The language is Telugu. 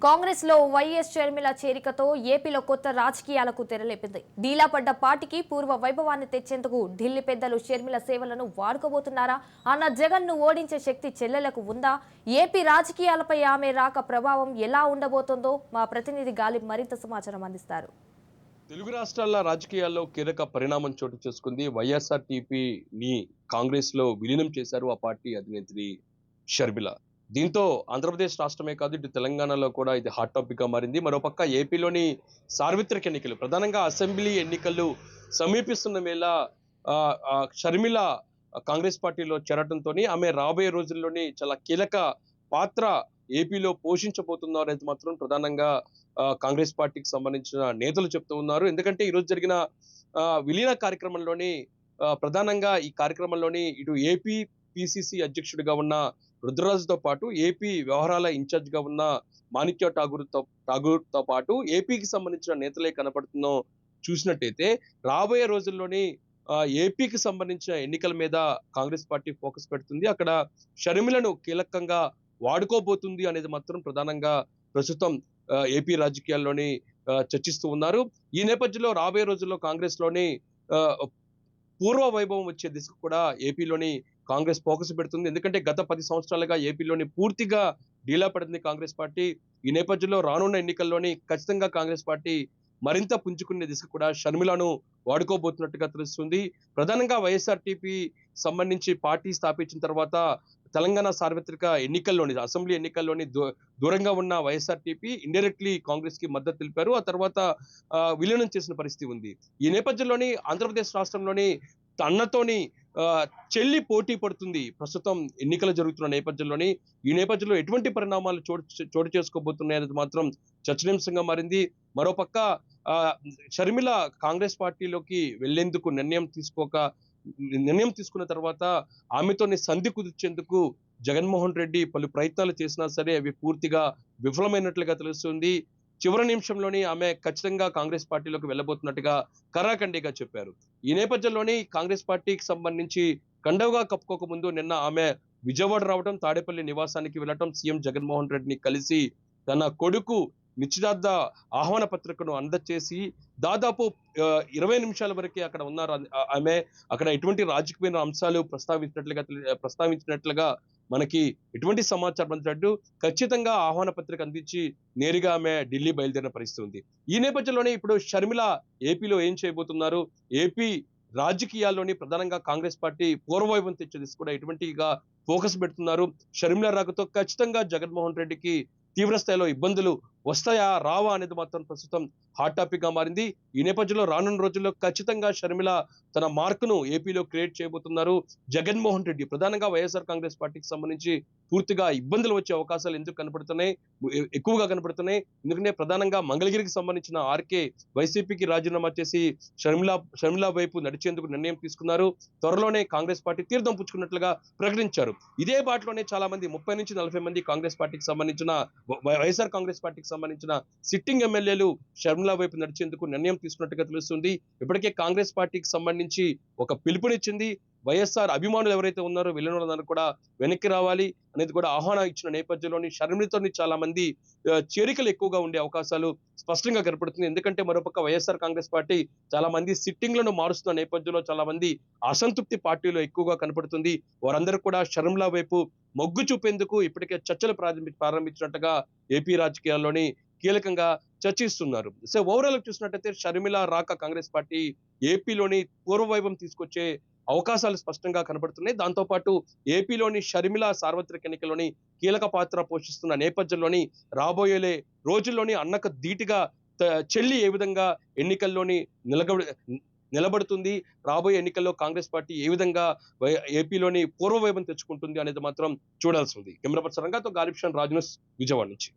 కాంగ్రెస్ లో వైఎస్ షర్మిల చేరికతో ఏపీలో కొత్త రాజకీయాలకు తెరలేపింది. డీలా పడ్డ పార్టీకి పూర్వ వైభవాన్ని తెచ్చేందుకు ఢిల్లీ పెద్దలు షర్మిల సేవలను వాడుకోబోతున్నారా అన్న జగన్ ను ఓడించే శక్తి చెల్లెలకు ఉందా? ఏపీ రాజకీయాలపై ఆమె రాక ప్రభావం ఎలా ఉండబోతోందో మా ప్రతినిధి గాలిబ్ మరింత సమాచారం అందిస్తారు. తెలుగు రాష్ట్రాల రాజకీయాల్లో కీలక పరిణామం చోటు చేసుకుంది. వైఎస్ఆర్టీపీని కాంగ్రెస్ లో విలీనం చేశారు ఆ పార్టీ అధినేత్రి షర్మిల. దీంతో ఆంధ్రప్రదేశ్ రాష్ట్రమే కాదు, ఇటు తెలంగాణలో కూడా ఇది హాట్ టాపిక్ గా మారింది. మరోపక్క ఏపీలోని సార్వత్రిక ఎన్నికలు, ప్రధానంగా అసెంబ్లీ ఎన్నికలు సమీపిస్తున్న వేళ షర్మిల కాంగ్రెస్ పార్టీలో చేరటంతో ఆమె రాబోయే రోజుల్లోని చాలా కీలక పాత్ర ఏపీలో పోషించబోతున్నారు అనేది మాత్రం ప్రధానంగా కాంగ్రెస్ పార్టీకి సంబంధించిన నేతలు చెప్తూ ఉన్నారు. ఎందుకంటే ఈరోజు జరిగిన విలీన కార్యక్రమంలోని ప్రధానంగా ఈ కార్యక్రమంలోని ఇటు ఏపీ పిసిసి అధ్యక్షుడిగా ఉన్న రుద్రరాజుతో పాటు ఏపీ వ్యవహారాల ఇన్ఛార్జ్ గా ఉన్న మాణిక్య ఠాగూర్తో పాటు ఏపీకి సంబంధించిన నేతలే కనపడుతుందో చూసినట్టయితే రాబోయే రోజుల్లోని ఏపీకి సంబంధించిన ఎన్నికల మీద కాంగ్రెస్ పార్టీ ఫోకస్ పెడుతుంది. అక్కడ షర్మిలను కీలకంగా వాడుకోబోతుంది అనేది మాత్రం ప్రధానంగా ప్రస్తుతం ఏపీ రాజకీయాల్లోని చర్చిస్తూ ఉన్నారు. ఈ నేపథ్యంలో రాబోయే రోజుల్లో కాంగ్రెస్ లోని పూర్వ వైభవం వచ్చే దిశకు కూడా ఏపీలోని కాంగ్రెస్ ఫోకస్ పెడుతుంది. ఎందుకంటే గత 10 సంవత్సరాలుగా ఏపీలోని పూర్తిగా డీలా పడింది కాంగ్రెస్ పార్టీ. ఈ నేపథ్యంలో రానున్న ఎన్నికల్లోని ఖచ్చితంగా కాంగ్రెస్ పార్టీ మరింత పుంజుకునే దిశకు కూడా షర్మిలను వాడుకోబోతున్నట్టుగా తెలుస్తుంది. ప్రధానంగా వైఎస్ఆర్టీపీ సంబంధించి పార్టీ స్థాపించిన తర్వాత తెలంగాణ సార్వత్రిక ఎన్నికల్లోని అసెంబ్లీ ఎన్నికల్లోని దూరంగా ఉన్న వైఎస్ఆర్టీపీ ఇండైరెక్ట్లీ కాంగ్రెస్ కి మద్దతు తెలిపారు. ఆ తర్వాత విలీనం చేసిన పరిస్థితి ఉంది. ఈ నేపథ్యంలోని ఆంధ్రప్రదేశ్ రాష్ట్రంలోని అన్నతోని చెల్లి పోటీ పడుతుంది ప్రస్తుతం ఎన్నికలు జరుగుతున్న నేపథ్యంలోని. ఈ నేపథ్యంలో ఎటువంటి పరిణామాలు చోటు చేసుకోబోతున్నాయి అనేది మాత్రం చర్చనీయాంశంగా మారింది. మరోపక్క షర్మిల కాంగ్రెస్ పార్టీలోకి వెళ్లేందుకు నిర్ణయం తీసుకున్న తర్వాత ఆమెతోని సంధి కుదిర్చేందుకు జగన్మోహన్ రెడ్డి పలు ప్రయత్నాలు చేసినా సరే అవి పూర్తిగా విఫలమైనట్లుగా తెలుస్తుంది. చివరి నిమిషంలోని ఆమె ఖచ్చితంగా కాంగ్రెస్ పార్టీలోకి వెళ్ళబోతున్నట్టుగా కరాఖండిగా చెప్పారు. ఈ నేపథ్యంలోని కాంగ్రెస్ పార్టీకి సంబంధించి కండవగా కప్పుకోక ముందు నిన్న ఆమె విజయవాడ రావడం, తాడేపల్లి నివాసానికి వెళ్ళటం, సీఎం జగన్మోహన్ రెడ్డిని కలిసి తన కొడుకు నిశ్చితార్థ ఆహ్వాన పత్రికను అందచేసి దాదాపు 20 నిమిషాల వరకే అక్కడ ఉన్నారు ఆమె. అక్కడ ఎటువంటి రాజకీయ అంశాలు ప్రస్తావించినట్లుగా మనకి ఎటువంటి సమాచారం అందినట్టు ఖచ్చితంగా ఆహ్వాన పత్రిక అందించి నేరుగా ఆమె ఢిల్లీ బయలుదేరిన పరిస్థితి ఉంది. ఈ నేపథ్యంలోనే ఇప్పుడు షర్మిల ఏపీలో ఏం చేయబోతున్నారు, ఏపీ రాజకీయాల్లోని ప్రధానంగా కాంగ్రెస్ పార్టీ పూర్వవైభవం తెచ్చే దిశ కూడా ఎటువంటిగా ఫోకస్ పెడుతున్నారు. షర్మిల రాకతో ఖచ్చితంగా జగన్మోహన్ రెడ్డికి తీవ్ర స్థాయిలో ఇబ్బందులు వస్తాయా రావా అనేది మాత్రం ప్రస్తుతం హాట్ టాపిక్ గా మారింది. ఈ నేపథ్యంలో రానున్న రోజుల్లో ఖచ్చితంగా షర్మిల తన మార్కును ఏపీలో క్రియేట్ చేయబోతున్నారు. జగన్మోహన్ రెడ్డి ప్రధానంగా వైఎస్ఆర్ కాంగ్రెస్ పార్టీకి సంబంధించి పూర్తిగా ఇబ్బందులు వచ్చే అవకాశాలు ఎందుకు కనపడుతున్నాయి, ఎక్కువగా కనపడుతున్నాయి. ఎందుకంటే ప్రధానంగా మంగళగిరికి సంబంధించిన ఆర్కే వైసీపీకి రాజీనామా చేసి షర్మిల వైపు నడిచేందుకు నిర్ణయం తీసుకున్నారు. త్వరలోనే కాంగ్రెస్ పార్టీ తీర్థం పుచ్చుకున్నట్లుగా ప్రకటించారు. ఇదే బాటలోనే చాలా మంది 30 నుంచి 40 మంది కాంగ్రెస్ పార్టీకి సంబంధించిన వైఎస్ఆర్ కాంగ్రెస్ పార్టీకి సంబంధించిన సిట్టింగ్ ఎమ్మెల్యేలు షర్మిల వైపు నడిచేందుకు నిర్ణయం తీసుకున్నట్టుగా తెలుస్తుంది. ఇప్పటికే కాంగ్రెస్ పార్టీకి సంబంధించి ఒక పిలుపునిచ్చింది. వైఎస్ఆర్ అభిమానులు ఎవరైతే ఉన్నారో వీళ్ళని కూడా వెనక్కి రావాలి అనేది కూడా ఆహ్వానం ఇచ్చిన నేపథ్యంలోని షర్మిలతోని చాలా మంది చేరికలు ఎక్కువగా ఉండే అవకాశాలు స్పష్టంగా కనపడుతుంది. ఎందుకంటే మరోపక్క వైఎస్ఆర్ కాంగ్రెస్ పార్టీ చాలా మంది సిట్టింగ్లను మారుస్తున్న నేపథ్యంలో చాలా మంది అసంతృప్తి పార్టీలో ఎక్కువగా కనపడుతుంది. వారందరూ కూడా షర్మిల వైపు మొగ్గు చూపేందుకు ఇప్పటికే చర్చలు ప్రారంభించినట్టుగా ఏపీ రాజకీయాల్లోని కీలకంగా చర్చిస్తున్నారు. సో ఓవరాల్ చూసినట్టయితే షర్మిల రాక కాంగ్రెస్ పార్టీ ఏపీలోని పూర్వవైభవం తీసుకొచ్చే అవకాశాలు స్పష్టంగా కనబడుతున్నాయి. దాంతోపాటు ఏపీలోని షర్మిల సార్వత్రిక ఎన్నికల్లోని కీలక పాత్ర పోషిస్తున్న నేపథ్యంలోని రాబోయే రోజుల్లోని అన్నకు ధీటుగా చెల్లి ఏ విధంగా ఎన్నికల్లోని నిలబడుతుంది, రాబోయే ఎన్నికల్లో కాంగ్రెస్ పార్టీ ఏ విధంగా ఏపీలోని పూర్వవైభవం తెచ్చుకుంటుంది అనేది మాత్రం చూడాల్సి ఉంది. కెమెరా పర్సన్ రంగాతో గాలిబ్ షాన్, రాజ్ న్యూస్, విజయవాడ నుంచి.